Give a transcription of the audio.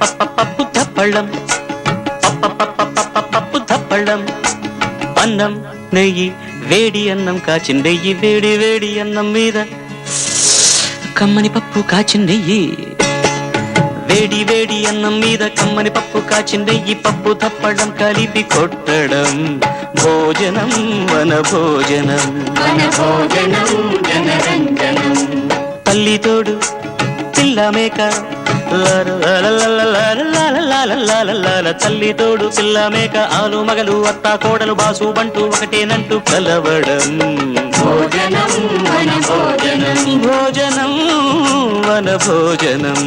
పప్పు ధప్పళ్ళం పప్పు ధప్పళ్ళం అన్నం నెయ్యి వేడి అన్నం కాచిన నెయ్యి వేడి వేడి అన్నం మీద కమ్మని పప్పు కాచిన నెయ్యి వేడి వేడి అన్నం మీద కమ్మని పప్పు కాచిన నెయ్యి పప్పు ధప్పడం కలిపి కొట్టడం భోజనం వన భోజనం తల్లి తోడు పిల్ల మేక తల్లి తోడు పిల్ల మేక ఆలు మగలు అత్త కోడలు బాసు బంటూ ఒకటేనంటూ కలవడం భోజనం వన భోజనం